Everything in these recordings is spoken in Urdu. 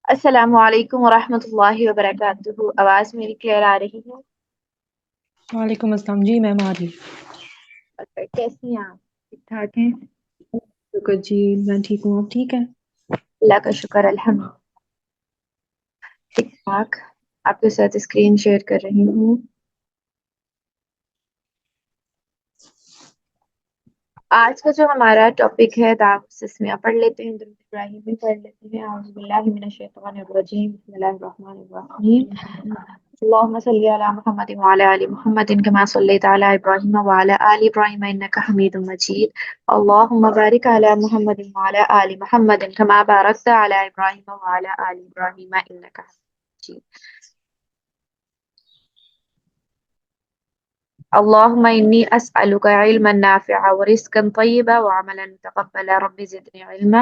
السلام علیکم ورحمۃ اللہ وبرکاتہ۔ آواز میری کلیئر آ رہی ہے؟ وعلیکم السلام جی میم آ رہی کیسی ہیں آپ؟ ٹھیک ٹھاک ہیں؟ شکر جی میں ٹھیک ہوں آپ ٹھیک ہے اللہ کا شکر، الحمد ٹھیک ٹھاک۔ آپ کے ساتھ اسکرین شیئر کر رہی ہوں۔ آج کا جو ہمارا ٹاپک ہے دعوت، اس میں پڑھ لیتے ہیں، درود ابراہیم میں پڑھ لیتے ہیں۔ اعوذ باللہ من الشیطان الرجیم، بسم اللہ الرحمن الرحیم۔ اللهم صل على محمد وعلى آل محمد كما صليت على إبراهيم وعلى آل إبراهيم إنك حميد مجيد اللهم بارك على محمد وعلى آل محمد كما باركت على إبراهيم وعلى آل إبراهيم إنك حميد مجيد اللهم إني أسألك علما نافعا ورزقا طيبا وعملا متقبلا رب زدني علما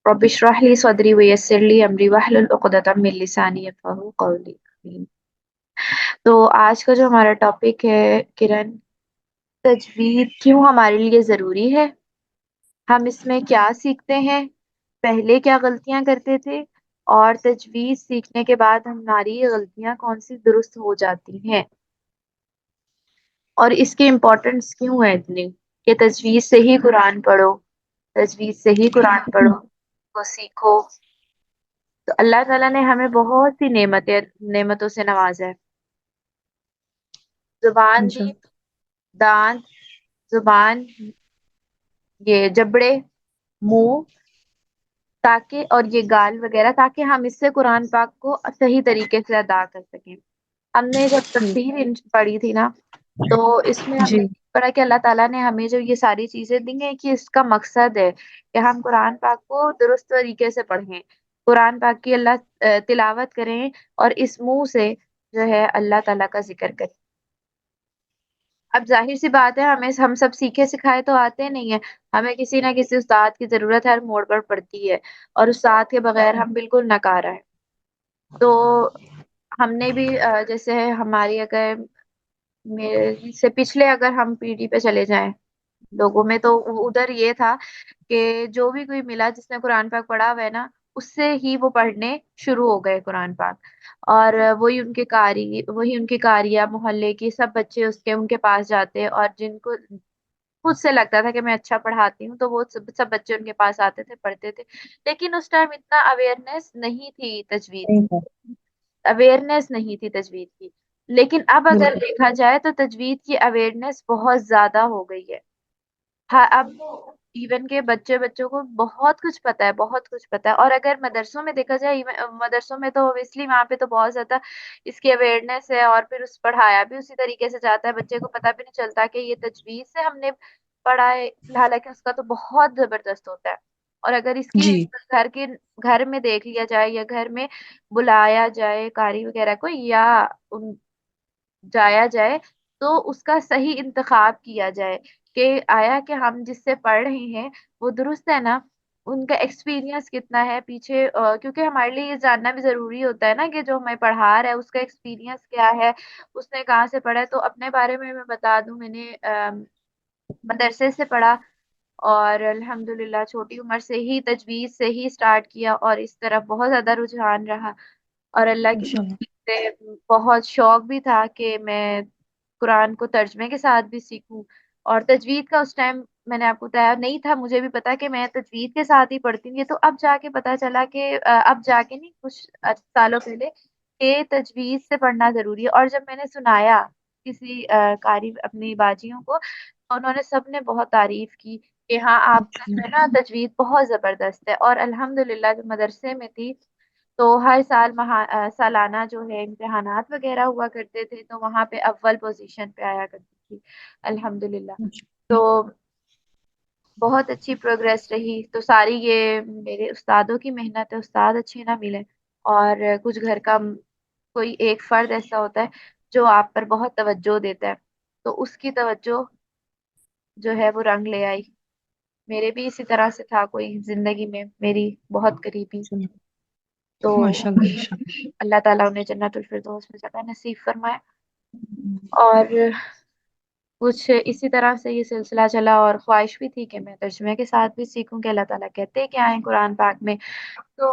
رب اشرح لي صدري ويسر لي أمري واحلل عقدة من لساني يفقهوا قولي آمين۔ تو آج کا جو ہمارا ٹاپک ہے کرن، تجوید کیوں ہمارے لیے ضروری ہے، ہم اس میں کیا سیکھتے ہیں، پہلے کیا غلطیاں کرتے تھے، اور تجوید سیکھنے کے بعد ہماری غلطیاں کون سی درست ہو جاتی ہیں، اور اس کی امپورٹنس کیوں ہے اتنی کہ تجوید سے ہی قرآن پڑھو، تجوید سے ہی قرآن پڑھو کو سیکھو۔ تو اللہ تعالیٰ نے ہمیں بہت سی نعمتوں سے نوازا ہے۔ زبان دی، انشاءاللہ دانت، زبان، یہ جبڑے، منہ، تاکہ اور یہ گال وغیرہ، تاکہ ہم اس سے قرآن پاک کو صحیح طریقے سے ادا کر سکیں۔ ہم نے جب تفسیر پڑھی تھی نا، تو اس میں ہم جی نے پڑھا کہ اللہ تعالیٰ نے ہمیں جو یہ ساری چیزیں دی ہیں کہ اس کا مقصد ہے کہ ہم قرآن پاک کو درست طریقے سے پڑھیں، قرآن پاک کی اللہ تلاوت کریں، اور اس منہ سے جو ہے اللہ تعالیٰ کا ذکر کریں۔ اب ظاہر سی بات ہے، ہم سب سیکھے سکھائے تو آتے نہیں ہیں، ہمیں کسی نہ کسی استاد کی ضرورت ہر موڑ پر پڑتی ہے، اور استاد کے بغیر ہم بالکل ناکارہ ہیں۔ تو ہم نے بھی جیسے ہماری اگر میرے سے پچھلے اگر ہم پیڑھی پہ چلے جائیں لوگوں میں، تو ادھر یہ تھا کہ جو بھی کوئی ملا جس نے قرآن پاک پڑھا ہوا ہے نا، اس سے ہی وہ پڑھنے شروع ہو گئے قرآن پاک، اور وہی ان کے قاریہ محلے کی سب بچے ان کے پاس جاتے، اور جن کو خود سے لگتا تھا کہ میں اچھا پڑھاتی ہوں، تو وہ سب بچے ان کے پاس آتے تھے، پڑھتے تھے۔ لیکن اس ٹائم اتنا اویئرنیس نہیں تھی تجوید، صحیح ہے، اویئرنیس نہیں تھی تجوید کی۔ لیکن اب اگر بالکل دیکھا جائے تو تجوید کی اویئرنیس بہت زیادہ ہو گئی ہے۔ ہاں، اب ایون کے بچوں کو بہت کچھ پتا ہے، بہت کچھ پتا ہے۔ اور اگر مدرسوں میں دیکھا جائے، مدرسوں میں تو اوبیسلی وہاں پہ تو بہت زیادہ اس کی اویئرنیس ہے، اور پھر اس پڑھایا بھی اسی طریقے سے جاتا ہے، بچے کو پتا بھی نہیں چلتا کہ یہ تجوید سے ہم نے پڑھا ہے، حالانکہ اس کا تو بہت زبردست ہوتا ہے۔ اور اگر اس کی جی گھر میں دیکھ لیا جائے، یا گھر میں بلایا جائے قاری وغیرہ کو، یا جایا جائے، تو اس کا صحیح انتخاب کیا جائے کہ آیا کہ ہم جس سے پڑھ رہے ہیں وہ درست ہے نا، ان کا ایکسپیرینس کتنا ہے پیچھے، کیونکہ ہمارے لیے یہ جاننا بھی ضروری ہوتا ہے نا کہ جو ہمیں پڑھا رہا ہے اس کا ایکسپیرینس کیا ہے، اس نے کہاں سے پڑھا ہے۔ تو اپنے بارے میں بتا دوں، میں نے مدرسے سے پڑھا، اور الحمدللہ چھوٹی عمر سے ہی تجوید سے ہی سٹارٹ کیا، اور اس طرف بہت زیادہ رجحان رہا، اور اللہ کی انشاءاللہ سے بہت شوق بھی تھا کہ میں قرآن کو ترجمے کے ساتھ بھی سیکھوں۔ اور تجوید کا اس ٹائم میں نے آپ کو بتایا نہیں تھا، مجھے بھی پتا کہ میں تجوید کے ساتھ ہی پڑھتی ہوں، یہ تو اب جا کے پتا چلا کہ اب جا کے نہیں، کچھ سالوں پہلے، کہ تجوید سے پڑھنا ضروری ہے۔ اور جب میں نے سنایا کسی قاری اپنی باجیوں کو، انہوں نے سب نے بہت تعریف کی کہ ہاں آپ کا جو ہے نا تجوید بہت زبردست ہے۔ اور الحمدللہ جو مدرسے میں تھی، تو ہر سال سالانہ جو ہے امتحانات وغیرہ ہوا کرتے تھے، تو وہاں پہ اول پوزیشن پہ آیا کرتی تھی الحمدللہ۔ تو بہت اچھی پروگریس رہی۔ تو ساری یہ میرے استادوں کی محنت ہے، استاد اچھے نہ ملے، اور کچھ گھر کا کوئی ایک فرد ایسا ہوتا ہے جو آپ پر بہت توجہ دیتا ہے، تو اس کی توجہ جو ہے وہ رنگ لے آئی۔ میرے بھی اسی طرح سے تھا کوئی زندگی میں میری بہت قریبی، تو ماشاء اللہ ماشاء اللہ تعالیٰ انہیں جنت الفردوس میں جگہ نصیب فرمائے۔ اللہ اور کچھ اسی طرح سے یہ سلسلہ چلا، اور خواہش بھی تھی کہ میں ترجمے کے ساتھ بھی سیکھوں، کہ اللہ تعالیٰ کہتے کیا ہیں قرآن پاک میں۔ تو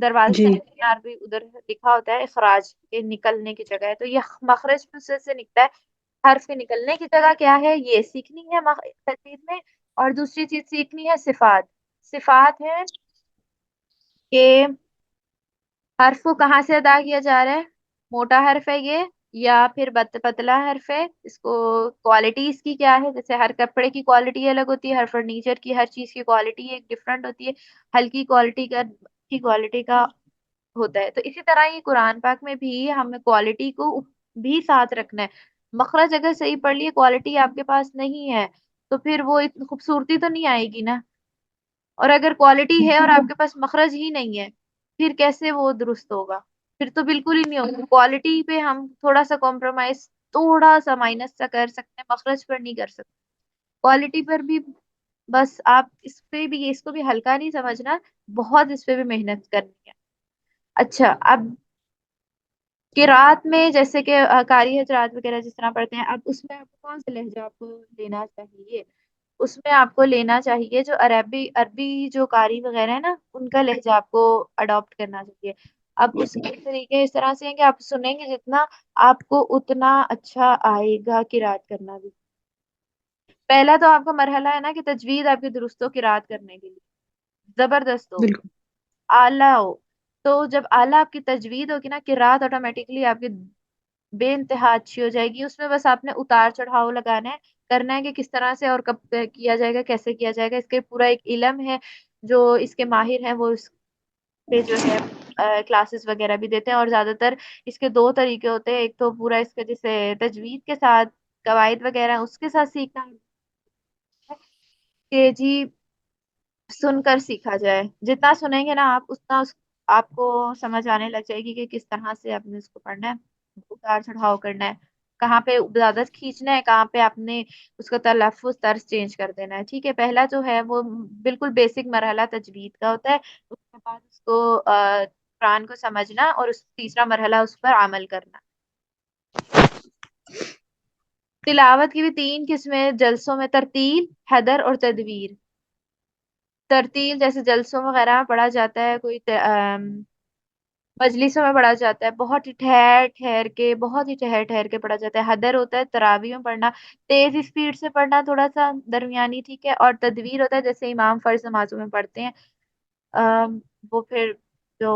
دروازے جی سے نکلنا عربی ادھر لکھا ہوتا ہے اخراج کے نکلنے کی جگہ ہے، تو یہ مخرج سے نکلتا ہے، حرف کے نکلنے کی جگہ کیا ہے یہ سیکھنی ہے تجوید میں۔ اور دوسری چیز سیکھنی ہے صفات، صفات ہے کہ حرف کو کہاں سے ادا کیا جا رہا ہے، موٹا حرف ہے یہ یا پھر پتلا حرف ہے، اس کو کوالٹی اس کی کیا ہے، جیسے ہر کپڑے کی کوالٹی الگ ہوتی ہے، ہر فرنیچر کی ہر چیز کی کوالٹی ایک ڈفرنٹ ہوتی ہے، ہلکی کوالٹی کا کی کوالٹی کا ہوتا ہے، تو اسی طرح یہ قرآن پاک میں بھی ہمیں کوالٹی کو بھی ساتھ رکھنا ہے۔ مخرج اگر صحیح پڑھ لیے کوالٹی آپ کے پاس نہیں ہے تو پھر وہ اتنی خوبصورتی تو نہیں آئے گی نا، اور اگر کوالٹی ہے اور آپ کے پاس مخرج ہی نہیں ہے پھر کیسے وہ درست ہوگا، پھر تو بالکل ہی نہیں ہوگا۔ کوالٹی پہ ہم تھوڑا سا کمپرومائز، تھوڑا سا مائنس سا کر سکتے ہیں، مخرج پر نہیں کر سکتے، کوالٹی پر بھی بس آپ اس پہ بھی اس کو بھی ہلکا نہیں سمجھنا، بہت اس پہ بھی محنت کرنی ہے۔ اچھا اب قرات میں جیسے کہ قاری حضرات وغیرہ جس طرح پڑھتے ہیں، اب اس میں آپ کو کون سا لہجہ آپ کو لینا چاہیے، اس میں آپ کو لینا چاہیے جو عربی عربی جو قاری وغیرہ ہے نا ان کا لہجہ آپ کو اڈاپٹ کرنا چاہیے۔ اب اس کے طریقے اس طرح سے ہیں کہ آپ سنیں گے جتنا آپ کو اتنا اچھا آئے گا قرات کرنا بھی۔ پہلا تو آپ کا مرحلہ ہے نا کہ تجوید آپ کی درست ہو قرات کرنے کے لیے، زبردست ہو، بالکل اعلیٰ ہو، تو جب اعلیٰ آپ کی تجوید ہوگی نا قرات آٹومیٹکلی آپ کی بے انتہا اچھی ہو جائے گی، اس میں بس آپ نے اتار چڑھاؤ لگانا ہے، کرنا ہے کہ کس طرح سے اور کب کیا جائے گا، کیسے کیا جائے گا، اس کے پورا ایک علم ہے، جو اس کے ماہر ہیں وہ اس پہ جو ہے کلاسز وغیرہ بھی دیتے ہیں، اور زیادہ تر اس کے دو طریقے ہوتے ہیں، ایک تو پورا اس کے جیسے تجوید کے ساتھ قواعد وغیرہ اس کے ساتھ سیکھنا ہے کہ جی سن کر سیکھا جائے، جتنا سنیں گے نا آپ اتنا آپ کو سمجھ آنے لگ جائے گی کہ کس طرح سے آپ نے اس کو پڑھنا ہے، اتار چڑھاؤ کرنا ہے، کہاں پہ زیادہ کھینچنا ہے، کہاں پہ آپ نے اس کا تلفظ طرز چینج کر دینا ہے، ٹھیک ہے۔ پہلا جو ہے وہ بالکل بیسک مرحلہ تجوید کا ہوتا ہے، اس کے بعد اس کو قرآن کو سمجھنا، اور اس تیسرا مرحلہ اس پر عمل کرنا۔ تلاوت کی بھی تین قسمیں جلسوں میں، ترتیل، حدر اور تدویر۔ ترتیل جیسے جلسوں وغیرہ میں پڑھا جاتا ہے، کوئی مجلسوں میں پڑھا جاتا ہے، بہت ہی ٹھہر ٹھہر کے، بہت ہی ٹھہر ٹھہر کے پڑھا جاتا ہے۔ حدر ہوتا ہے تراویح میں پڑھنا، تیز اسپیڈ سے پڑھنا، تھوڑا سا درمیانی، ٹھیک ہے۔ اور تدویر ہوتا ہے جیسے امام فرض نمازوں میں پڑھتے ہیں، وہ پھر جو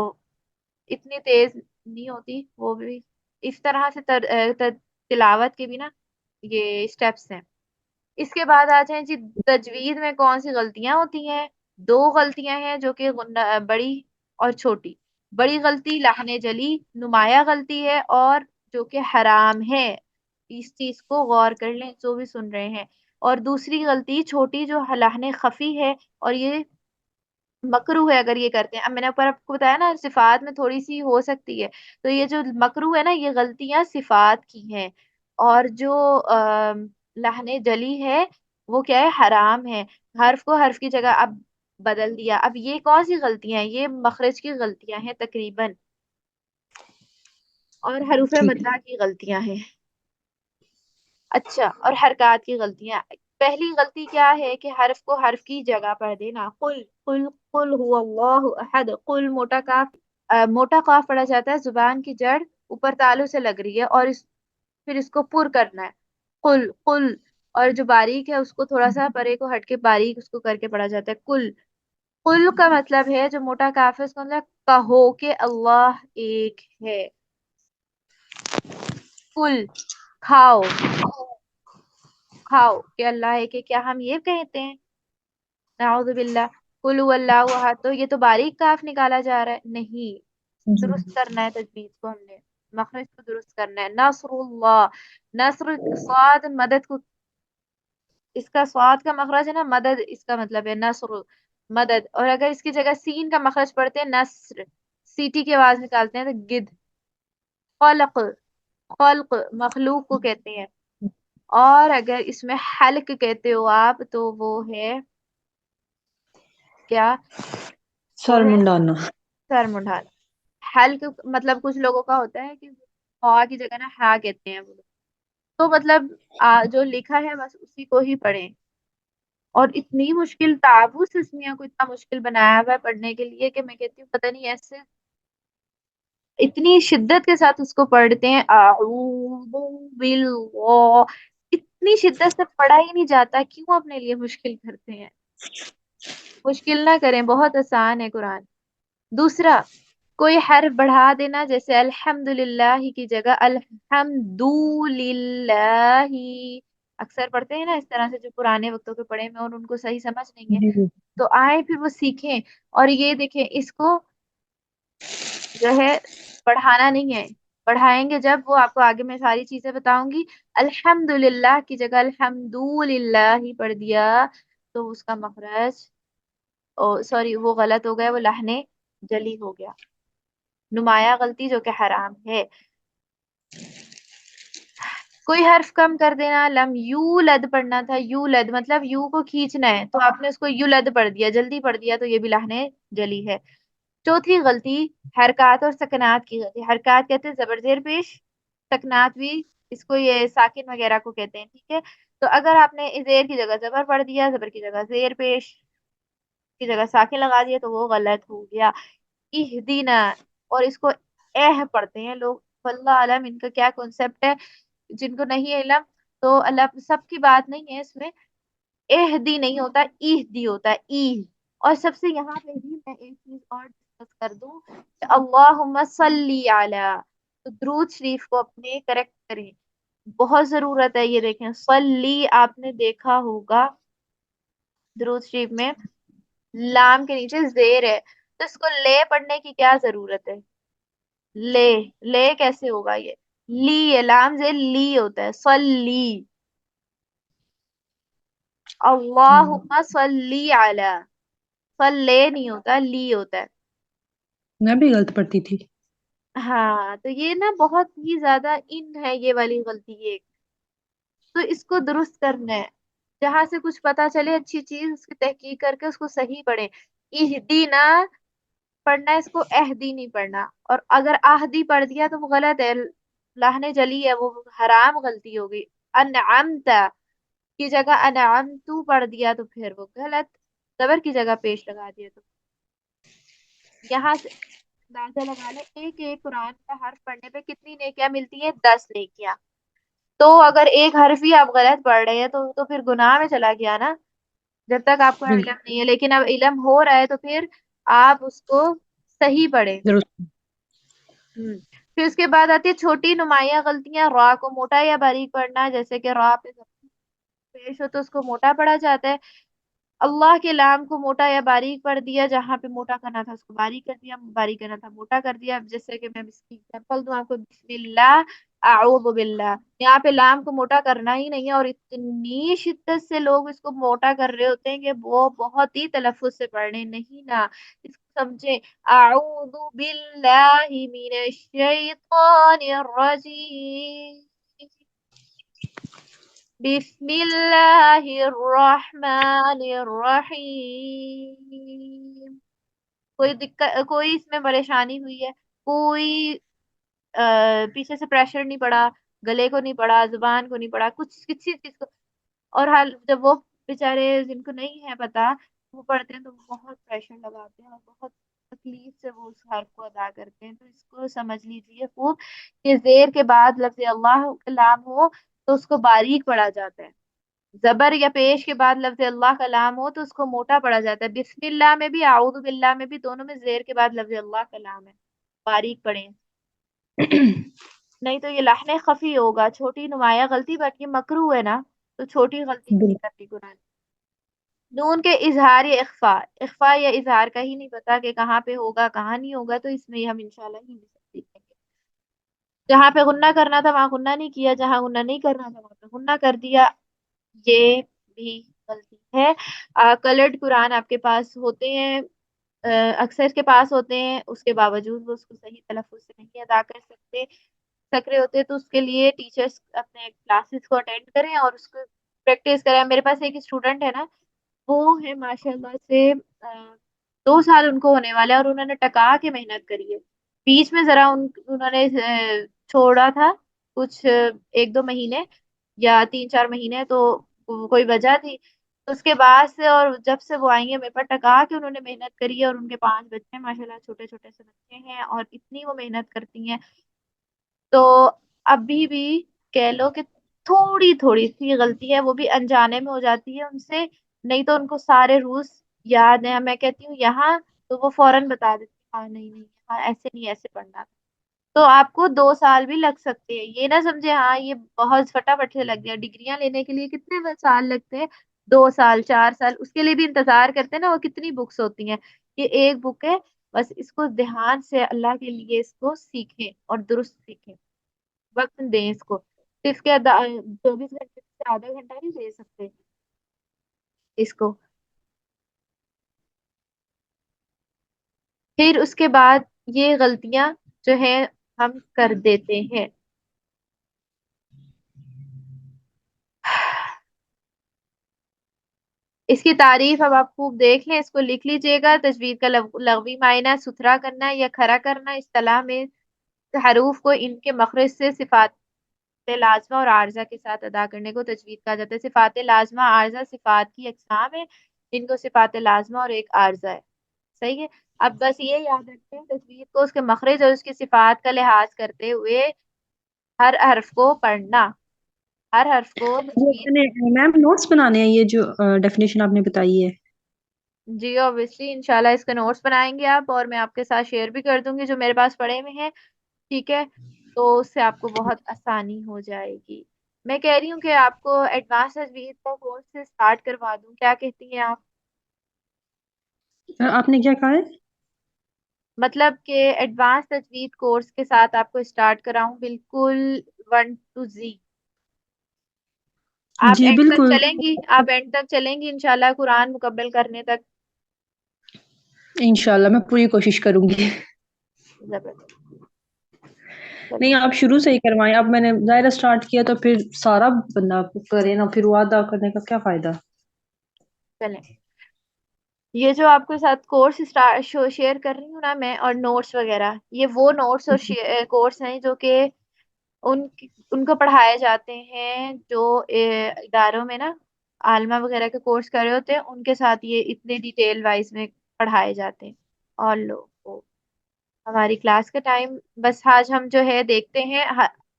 اتنی تیز نہیں ہوتی وہ بھی، اس طرح سے تلاوت کے بھی نا یہ اسٹیپس ہیں۔ اس کے بعد آ جائیں جی تجوید میں کون سی غلطیاں ہوتی ہیں، دو غلطیاں ہیں جو کہ بڑی اور چھوٹی۔ بڑی غلطی لحن جلی نمایاں غلطی ہے اور جو کہ حرام ہے، اس چیز کو غور کر لیں جو بھی سن رہے ہیں۔ اور دوسری غلطی چھوٹی جو لحن خفی ہے اور یہ مکرو ہے اگر یہ کرتے ہیں، اب میں نے اوپر آپ کو بتایا نا صفات میں تھوڑی سی ہو سکتی ہے، تو یہ جو مکرو ہے نا یہ غلطیاں صفات کی ہیں، اور جو لہن جلی ہے وہ کیا ہے حرام ہے، حرف کو حرف کی جگہ اب بدل دیا، اب یہ کون سی غلطیاں ہیں، یہ مخرج کی غلطیاں ہیں تقریباً، اور حروف ٹھیک ہے مدہ کی غلطیاں ہیں۔ اچھا اور حرکات کی غلطیاں، پہلی غلطی کیا ہے کہ حرف کو حرف کی جگہ پر دینا، قل قل قل هو اللہ احد، قل موٹا کاف، موٹا قاف پڑھا جاتا ہے، زبان کی جڑ اوپر تالو سے لگ رہی ہے اور پھر اس کو پر کرنا ہے، قل قل، اور جو باریک ہے اس کو تھوڑا سا پرے کو ہٹ کے باریک اس کو کر کے پڑھا جاتا ہے کل۔ قل کا مطلب ہے جو موٹا کاف ہے اس کا مطلب کہو کہ اللہ ایک ہے، کل کھاؤ، کھاؤ کہ اللہ ہے کہ کیا ہم یہ کہتے ہیں، نعوذ باللہ، قل هو اللہ احد، تو یہ تو باریک کاف نکالا جا رہا ہے، نہیں، جی درست کرنا ہے تجوید کو ہم نے، مخرج کو درست کرنا ہے۔ نصر اللہ، نصر صاد مدد کو، اس کا صاد کا مخرج ہے نا مدد، اس کا مطلب ہے نصر مدد، اور اگر اس کی جگہ سین کا مخرج پڑھتے ہیں نصر، سیٹی کی آواز نکالتے ہیں تو گد، خلق، خلق مخلوق کو کہتے ہیں، اور اگر اس میں حلق کہتے ہو آپ تو وہ ہے کیا، وہ سر ہے منڈانا سر منڈانا۔ حلق مطلب کچھ لوگوں کا ہوتا ہے کہ ہا کی جگہ نا ہا کہتے ہیں وہ لوگ، تو مطلب جو لکھا ہے بس اسی کو ہی پڑھیں، اور اتنی مشکل تعوذ اس میاں کو اتنا مشکل بنایا ہوا ہے پڑھنے کے لیے کہ میں کہتی ہوں پتہ نہیں ایسے اتنی شدت کے ساتھ اس کو پڑھتے ہیں، اعوذ باللہ، اتنی شدت سے پڑھا ہی نہیں جاتا، کیوں اپنے لیے مشکل کرتے ہیں؟ مشکل نہ کریں، بہت آسان ہے قرآن۔ دوسرا، کوئی حرف بڑھا دینا، جیسے الحمد للہ کی جگہ الحمد للہ، اکثر پڑھتے ہیں نا اس طرح سے جو پرانے وقتوں کے پڑھے میں، اور ان کو صحیح سمجھ نہیں ہے، جی جی تو آئیں پھر وہ سیکھیں، اور یہ دیکھیں اس کو جو ہے پڑھانا نہیں ہے، پڑھائیں گے جب، وہ آپ کو آگے میں ساری چیزیں بتاؤں گی۔ الحمد للہ کی جگہ الحمد للہ ہی پڑھ دیا تو اس کا مخرج، سوری وہ غلط ہو گیا، وہ لہنے جلی ہو گیا، نمایاں غلطی جو کہ حرام ہے۔ کوئی حرف کم کر دینا، لم یولد پڑھنا تھا، یولد مطلب یو کو کھینچنا ہے، تو آپ نے اس کو یولد پڑھ دیا، جلدی پڑھ دیا، تو یہ بھی لہنے جلی ہے۔ چوتھی غلطی، حرکات اور سکنات کی غلطی۔ حرکات کہتے ہیں زبر زیر پیش، سکنات بھی اس کو یہ ساکن وغیرہ کو کہتے ہیں، ٹھیک ہے؟ تو اگر آپ نے زیر کی جگہ زبر پڑھ دیا، زبر کی جگہ زیر پیش کی جگہ ساکن لگا دیا، تو وہ غلط ہو گیا۔ اہدینا، اور اس کو اہ پڑھتے ہیں لوگ، واللہ علم ان کا کیا کنسپٹ ہے، جن کو نہیں علم تو اللہ، سب کی بات نہیں ہے اس میں، اہدی نہیں ہوتا، ایہدی ہوتا ہے، ای۔ اور سب سے یہاں پہ بھی میں ایک چیز اور ڈسکس کر دوں کہ اللہم صلی علی، تو درود شریف کو اپنے کریکٹ کریں، بہت ضرورت ہے۔ یہ دیکھیں صلی، آپ نے دیکھا ہوگا درود شریف میں لام کے نیچے زیر ہے، تو اس کو لے پڑھنے کی کیا ضرورت ہے؟ لے، لے کیسے ہوگا یہ؟ لی ہے، لام زیر لی ہوتا ہے، صلی، اللہم صلی علی، صلی نہیں ہوتا، لی ہوتا ہے۔ میں بھی غلط پڑھتی تھی۔ ہاں تو یہ نا بہت ہی زیادہ ان ہے یہ والی غلطی ایک، تو اس کو درست کرنا ہے، جہاں سے کچھ پتا چلے اچھی چیز اس کی تحقیق کر کے اس کو صحیح پڑھیں۔ اہدینا پڑھنا ہے، اس کو اہدی نہیں پڑھنا، اور اگر آہدی پڑھ دیا تو وہ غلط ہے، لاہنے جلی ہے، وہ حرام غلطی ہوگی۔ انعمت کی جگہ انعمتو پڑھ دیا تو پھر وہ غلط، زبر کی جگہ پیش لگا دیا تو، یہاں سے اندازہ لگا لیں ایک ایک قرآن کا حرف پڑھنے پہ کتنی نیکیاں ملتی ہیں، 10 نیکیاں۔ تو اگر ایک حرف ہی آپ غلط پڑھ رہے ہیں تو پھر گناہ میں چلا گیا نا، جب تک آپ کو علم بالکل نہیں ہے، لیکن اب علم ہو رہا ہے تو پھر آپ اس کو صحیح پڑھیں۔ درست۔ پھر اس کے بعد آتی ہے چھوٹی نمایاں غلطیاں، را کو موٹا یا باریک پڑھنا، جیسے کہ را پہ پیش ہو تو اس کو موٹا پڑھا جاتا ہے، اللہ کے لام کو موٹا یا باریک پڑھ دیا، جہاں پہ موٹا کرنا تھا اس کو باریک کر دیا، باریک کرنا تھا موٹا کر دیا۔ جیسے کہ میں اس کی ایگزامپل دوں آپ کو، بسم اللہ اعوذ باللہ، یہاں پہ لام کو موٹا کرنا ہی نہیں ہے، اور اتنی شدت سے لوگ اس کو موٹا کر رہے ہوتے ہیں کہ وہ بہت ہی تلفظ سے پڑھنے نہیں نا، اس کو سمجھے، اعوذ باللہ من الشیطان الرجیم، بسم اللہ الرحمن الرحیم۔ کوئی دقت، کوئی اس میں پریشانی ہوئی ہے؟ کوئی پیچھے سے پریشر نہیں پڑا، گلے کو نہیں پڑا، زبان کو نہیں پڑا، کچھ کسی چیز کو، اور حال جب وہ بےچارے جن کو نہیں ہے پتا وہ پڑھتے ہیں تو وہ بہت پریشر لگاتے ہیں اور بہت تکلیف سے وہ اس حرف کو ادا کرتے ہیں، تو اس کو سمجھ لیجیے خوب کہ زیر کے بعد لفظ اللہ کلام ہو تو اس کو باریک پڑھا جاتا ہے، زبر یا پیش کے بعد لفظ اللہ کا لام ہو تو اس کو موٹا پڑھا جاتا ہے، بسم اللہ میں بھی اعوذ باللہ میں بھی دونوں میں زیر کے بعد لفظ اللہ کا لام ہے، باریک پڑھیں، نہیں تو یہ لحن خفی ہوگا، چھوٹی نمایاں غلطی، بٹ یہ مکروہ ہے نا، تو چھوٹی غلطی نہیں کرتی قرآن۔ نون کے اظہار یا اخفاء، اخفاء یا اظہار کا ہی نہیں پتا کہ کہاں پہ ہوگا کہاں نہیں ہوگا، تو اس میں ہم انشاءاللہ ہی سیکھیں گے۔ جہاں پہ غنہ کرنا تھا وہاں غنہ نہیں کیا، جہاں غنہ نہیں کرنا تھا وہاں پہ غنہ کر دیا، یہ بھی غلطی ہے۔ کلرڈ قرآن آپ کے پاس ہوتے ہیں، اکثر کے پاس ہوتے ہیں، اس کے باوجود وہ اس کو صحیح تلفظ سے نہیں ادا کر سکرے ہوتے، تو اس کے لیے ٹیچرز اپنے کلاسز کو اٹینڈ کریں اور اس کو پریکٹس کریں۔ میرے پاس ایک اسٹوڈنٹ ہے نا، وہ ہے ماشاء اللہ سے 2 سال ان کو ہونے والا ہے، اور انہوں نے ٹکا کے محنت کری ہے، بیچ میں ذرا انہوں نے چھوڑا تھا کچھ 1 2 مہینے یا 3 4 مہینے، تو کوئی وجہ تھی، اس کے بعد سے اور جب سے وہ آئی ہیں میرے پاس ٹکا کے انہوں نے محنت کری ہے، اور ان کے 5 بچے ہیں ماشاءاللہ، چھوٹے چھوٹے سے بچے ہیں، اور اتنی وہ محنت کرتی ہیں. تو ابھی بھی کہہ لو کہ تھوڑی تھوڑی سی غلطی ہے، وہ بھی انجانے میں ہو جاتی ہے ان سے. نہیں تو ان کو سارے رولس یاد ہیں، میں کہتی ہوں یہاں تو وہ فوراً بتا دیتی ہیں، ہاں نہیں نہیں ہاں ایسے نہیں ایسے پڑھنا. تو آپ کو 2 سال بھی لگ سکتے ہیں، یہ نہ سمجھے ہاں یہ بہت فٹافٹ سے لگ گیا. ڈگریاں لینے کے لیے کتنے سال لگتے ہیں؟ 2 سال 4 سال. اس کے لیے بھی انتظار کرتے ہیں نا. وہ کتنی بکس ہوتی ہیں؟ یہ ایک بک ہے. بس اس کو دھیان سے اللہ کے لیے اس کو سیکھیں اور درست سیکھیں، وقت دیں اس کو. صرف کے 24 گھنٹے سے آدھا گھنٹہ نہیں دے سکتے اس کو. پھر اس کے بعد یہ غلطیاں جو ہے ہم کر دیتے ہیں. اس کی تعریف اب آپ خوب دیکھ لیں، اس کو لکھ لیجئے گا. تجوید کا لغوی معنی ستھرا کرنا یا کھڑا کرنا. اصطلاح میں حروف کو ان کے مخرج سے صفات لازمہ اور عارضہ کے ساتھ ادا کرنے کو تجوید کہا جاتا ہے. صفات لازمہ عارضہ صفات کی اقسام ہے، جن کو صفات لازمہ اور ایک عارضہ ہے. صحیح ہے. اب بس یہ یاد رکھتے ہیں تجوید کو اس کے مخرج اور اس کی صفات کا لحاظ کرتے ہوئے ہر حرف کو پڑھنا، ہر حرف کو وہ تجوید. اپنے میم نوٹس بنانے ہیں، یہ جو ڈیفینیشن آپ نے بتائی ہے؟ جی اوبیسلی انشاءاللہ اس کے نوٹس بنائیں گے آپ، اور میں آپ کے ساتھ شیئر بھی کر دوں گی جو میرے پاس پڑے ہوئے ہیں. ٹھیک ہے. تو اس سے آپ کو بہت آسانی ہو جائے گی. میں کہہ رہی ہوں کہ آپ کو ایڈوانس تجوید کا کورس سے اسٹارٹ کروا دوں، کیا کہتی ہیں آپ؟ آپ نے کیا کہا ہے؟ مطلب کہ ایڈوانس تجوید کورس کے ساتھ آپ کو اسٹارٹ کراؤں بالکل 1 to Z. آپ جی اینڈ تک بالکل. چلیں گی؟ آپ اینڈ تک چلیں گی انشاءاللہ قرآن مکمل کرنے تک؟ انشاءاللہ میں پوری کوشش کروں گی. زبردست. چلیں. نہیں، آپ شروع سے ہی کروائیں. اب میں نے ظاہر اسٹارٹ کیا تو پھر سارا بندہ کرے نا، پھر وہ آدھا کرنے کا کیا فائدہ؟ چلیں. یہ جو آپ کے ساتھ کورس شیئر کر رہی ہوں نا میں، اور نوٹس وغیرہ، یہ وہ نوٹس اور کورس ہیں جو کہ ان کو پڑھائے جاتے ہیں جو اداروں میں نا عالمہ وغیرہ کے کورس کر رہے ہوتے ہیں، ان کے ساتھ یہ اتنے ڈیٹیل وائز میں پڑھائے جاتے ہیں. اور لوگ کو ہماری کلاس کا ٹائم بس آج ہم جو ہے دیکھتے ہیں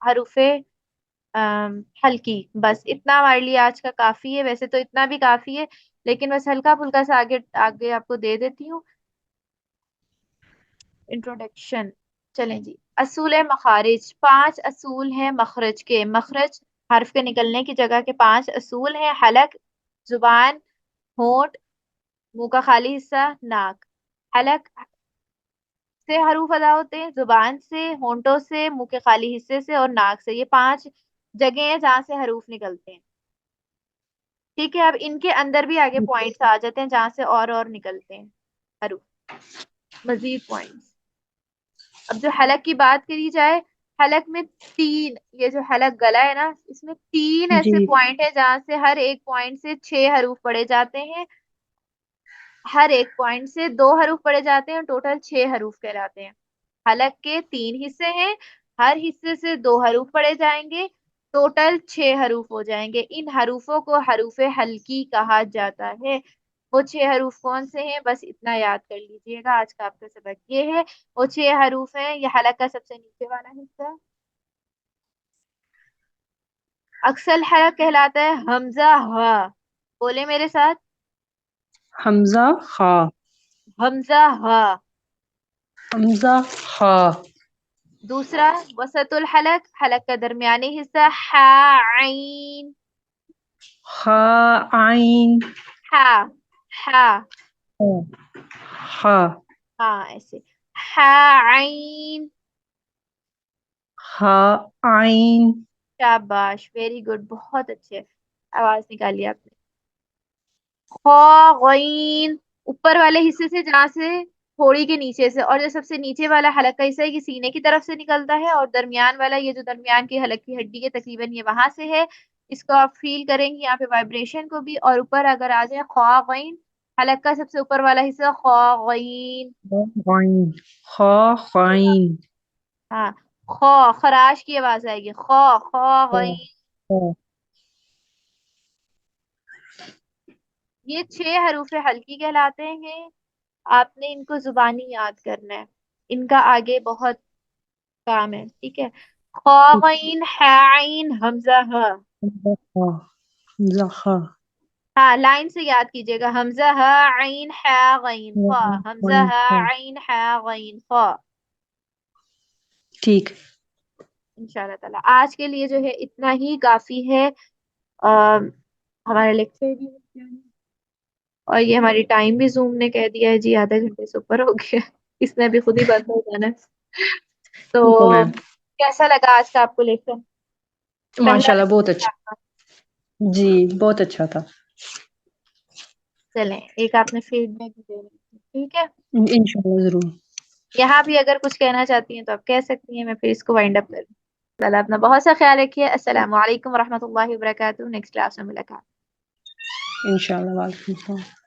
حروف ہلکی. بس اتنا ہمارے لیے آج کا کافی ہے. ویسے تو اتنا بھی کافی ہے، لیکن بس ہلکا پھلکا سے آگے آگے آپ کو دے دیتی ہوں انٹروڈکشن. چلیں جی. اصول مخارج. 5 اصول ہیں مخرج کے. مخرج حرف کے نکلنے کی جگہ کے 5 اصول ہیں: حلق، زبان، ہونٹ، منہ کا خالی حصہ، ناک. حلق سے حروف ادا ہوتے ہیں، زبان سے، ہونٹوں سے، منہ کے خالی حصے سے، اور ناک سے. یہ 5 جگہیں ہیں جہاں سے حروف نکلتے ہیں. ٹھیک ہے. اب ان کے اندر بھی آگے پوائنٹس آ جاتے ہیں جہاں سے اور نکلتے ہیں حروف، مزید پوائنٹس. اب جو حلق کی بات کری جائے، حلق میں 3، یہ جو حلق گلا ہے نا، اس میں 3 ایسے جی. پوائنٹ ہیں جہاں سے ہر ایک پوائنٹ سے 6 حروف پڑے جاتے ہیں. ہر ایک پوائنٹ سے 2 حروف پڑے جاتے ہیں، اور ٹوٹل 6 حروف کہلاتے ہیں. حلق کے 3 حصے ہیں، ہر حصے سے 2 حروف پڑے جائیں گے، ٹوٹل 6 حروف ہو جائیں گے. ان حروفوں کو حروف حلقی کہا جاتا ہے. وہ 6 حروف کون سے ہیں؟ بس اتنا یاد کر لیجئے گا. آج کا آپ کا سبق یہ ہے. وہ 6 حروف ہیں. یہ حلق کا سب سے نیچے والا حصہ اکثر حلق کہلاتا ہے. حمزہ ہا. بولے میرے ساتھ: حمزہ خا. حمزہ ہا. حمزہ خا. دوسرا وسط الحلق، حلق کا درمیانی حصہ ہا عین. خا عین. ہا. ہا. خا. ہاں ایسے. ہا عین. خا عین. شاباش، ویری گڈ، بہت اچھے. آواز نکالی آپ نے. خا غین. اوپر والے حصے سے جہاں سے تھوڑی کے نیچے سے، اور جو سب سے نیچے والا حلق کا حصہ ہے یہ سینے کی طرف سے نکلتا ہے، اور درمیان والا یہ جو درمیان کی حلق کی ہڈی ہے تقریباً یہ وہاں سے ہے. اس کو آپ فیل کریں گے یہاں پہ وائبریشن کو بھی. اور اوپر اگر آ جائے خا غین، حلق کا سب سے اوپر والا حصہ خا غین. غین. خا غین. ہاں. خا خراش کی آواز آئے گی. خا خا غین. خا. یہ 6 حروف ہلکی کہلاتے ہیں. آپ نے ان کو زبانی یاد کرنا ہے. ان کا آگے بہت کام ہے. ٹھیک ہے. خا غین حا عین حمزہ ہا. زخا. ہاں لائن سے یاد کیجیے گا. حمزہ ہا عین حا غین خا. حمزہ ہا عین حا غین خا. ٹھیک. ان شاء اللہ تعالیٰ آج کے لیے جو ہے اتنا ہی کافی ہے. ہمارے لیکچر بھی ہو گیا ہے، اور یہ ہماری ٹائم بھی زوم نے کہہ دیا ہے جی آدھے گھنٹے سے اوپر ہو گیا. اس نے بھی خود ہی بند ہو جانا ہے. تو ٹھیک ہے میم. کیسا لگا آج کا آپ کو لیکچر؟ ماشاء پہلا اللہ بہت لیکچر اچھا. آپ کا. جی بہت اچھا تھا. چلیں ایک آپ نے فیڈ بیک دے رہی. ٹھیک ہے. انشاء اللہ ضرور. یہاں بھی اگر کچھ کہنا چاہتی ہیں تو آپ کہہ سکتی ہیں. میں پھر اس کو وائنڈ اپ کروں. چلو اپنا بہت سا خیال رکھیے. السلام علیکم ورحمۃ اللہ وبرکاتہ. نیکسٹ کلاس میں ملاقات. انشاء اللہ. وعلیکم السلام.